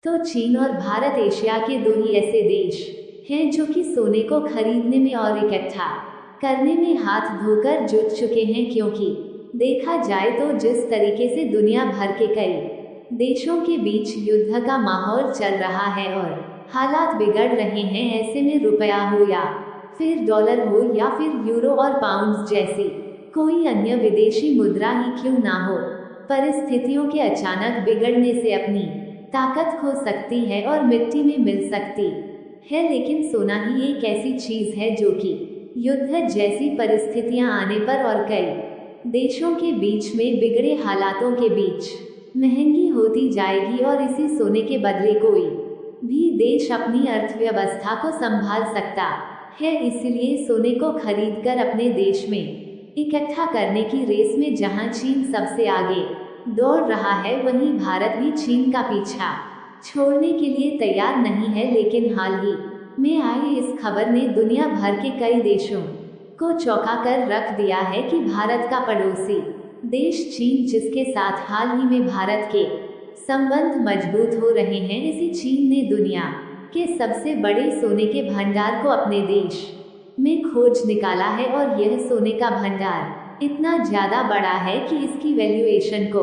तो चीन और भारत एशिया के दो ही ऐसे देश हैं जो कि सोने को खरीदने में और इकट्ठा करने में हाथ धोकर जुट चुके हैं, क्योंकि देखा जाए तो जिस तरीके से दुनिया भर के कई देशों के बीच युद्ध का माहौल चल रहा है और हालात बिगड़ रहे हैं, ऐसे में रुपया हो या फिर डॉलर हो या फिर यूरो और पाउंड जैसी कोई अन्य विदेशी मुद्रा ही क्यों ना हो, परिस्थितियों के अचानक बिगड़ने से अपनी ताकत खो सकती है और मिट्टी में मिल सकती है। लेकिन सोना ही एक ऐसी चीज है जो कि युद्ध जैसी परिस्थितियां आने पर और कई देशों के बीच में बिगड़े हालातों के बीच महंगी होती जाएगी, और इसी सोने के बदले कोई भी देश अपनी अर्थव्यवस्था को संभाल सकता है। इसलिए सोने को खरीदकर अपने देश में इकट्ठा करने की रेस में जहां चीन सबसे आगे दौड़ रहा है, वहीं भारत भी चीन का पीछा छोड़ने के लिए तैयार नहीं है। लेकिन हाल ही में आई इस खबर ने दुनिया भर के कई देशों को चौंका कर रख दिया है कि भारत का पड़ोसी देश चीन, जिसके साथ हाल ही में भारत के संबंध मजबूत हो रहे हैं, इसी चीन ने दुनिया के सबसे बड़े सोने के भंडार को अपने देश में खोज निकाला है। और यह सोने का भंडार इतना ज्यादा बड़ा है कि इसकी वैल्यूएशन को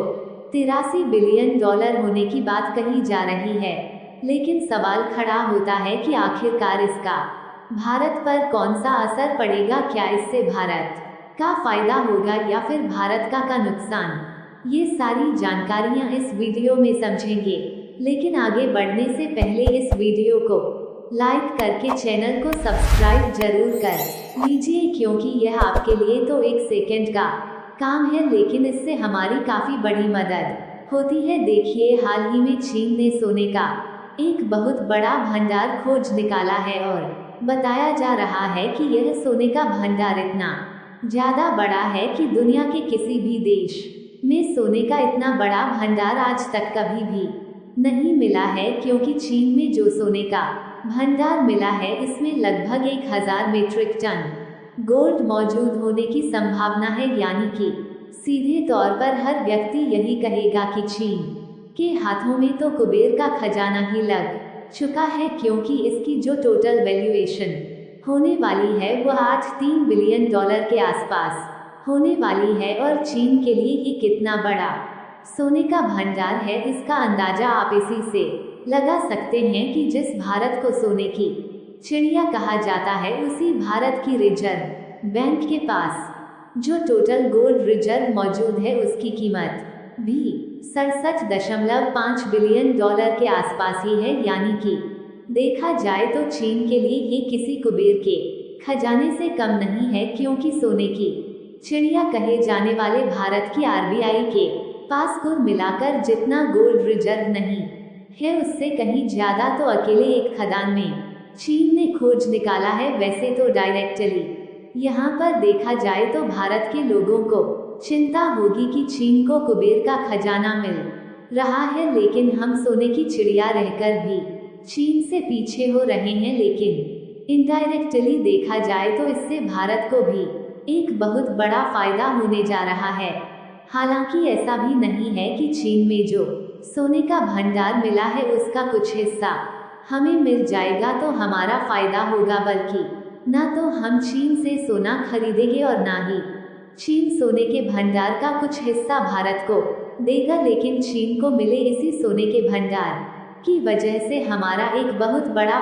83 बिलियन डॉलर होने की बात कही जा रही है। लेकिन सवाल खड़ा होता है कि आखिरकार इसका भारत पर कौन सा असर पड़ेगा? क्या इससे भारत का फायदा होगा या फिर भारत का नुकसान? ये सारी जानकारियां इस वीडियो में समझेंगे। लेकिन आगे बढ़ने से पहले इस वीडियो को लाइक करके चैनल को सब्सक्राइब जरूर कर लीजिए, क्योंकि यह आपके लिए तो एक सेकंड का काम है, लेकिन इससे हमारी काफी बड़ी मदद होती है। देखिए, हाल ही में चीन ने सोने का एक बहुत बड़ा भंडार खोज निकाला है और बताया जा रहा है कि यह सोने का भंडार इतना ज्यादा बड़ा है कि दुनिया के किसी भी देश में सोने का इतना बड़ा भंडार आज तक कभी भी नहीं मिला है। क्योंकि चीन में जो सोने का भंडार मिला है, इसमें लगभग 1000 मीट्रिक टन गोल्ड मौजूद होने की संभावना है। यानी कि सीधे तौर पर हर व्यक्ति यही कहेगा कि चीन के हाथों में तो कुबेर का खजाना ही लग चुका है, क्योंकि इसकी जो टोटल वैल्यूएशन होने वाली है वह 8-3 बिलियन डॉलर के आसपास होने वाली है। और चीन के लिए ये कितना बड़ा सोने का भंडार है, इसका अंदाजा आप इसी से लगा सकते हैं कि जिस भारत को सोने की चिड़िया कहा जाता है, उसी भारत की रिजर्व बैंक के पास जो टोटल गोल्ड रिजर्व मौजूद है, उसकी कीमत भी 67.5 बिलियन डॉलर के आसपास ही है। यानी कि देखा जाए तो चीन के लिए ये किसी कुबेर के खजाने से कम नहीं है, क्योंकि सोने की चिड़िया कहे जाने वाले भारत की आरबीआई के पास कुल मिलाकर जितना गोल्ड रिजर्व नहीं है, उससे कहीं ज्यादा तो अकेले एक खदान में चीन ने खोज निकाला है। वैसे तो डायरेक्टली यहाँ पर देखा जाए तो भारत के लोगों को चिंता होगी कि चीन को कुबेर का खजाना मिल रहा है, लेकिन हम सोने की चिड़िया रहकर भी चीन से पीछे हो रहे हैं। लेकिन इनडायरेक्टली देखा जाए तो इससे भारत को भी एक बहुत बड़ा फायदा होने जा रहा है। हालांकि ऐसा भी नहीं है कि चीन में जो सोने का भंडार मिला है, उसका कुछ हिस्सा हमें मिल जाएगा तो हमारा फायदा होगा, बल्कि ना तो हम चीन से सोना खरीदेंगे और ना ही चीन सोने के भंडार का कुछ हिस्सा भारत को देगा। लेकिन चीन को मिले इसी सोने के भंडार की वजह से हमारा एक बहुत बड़ा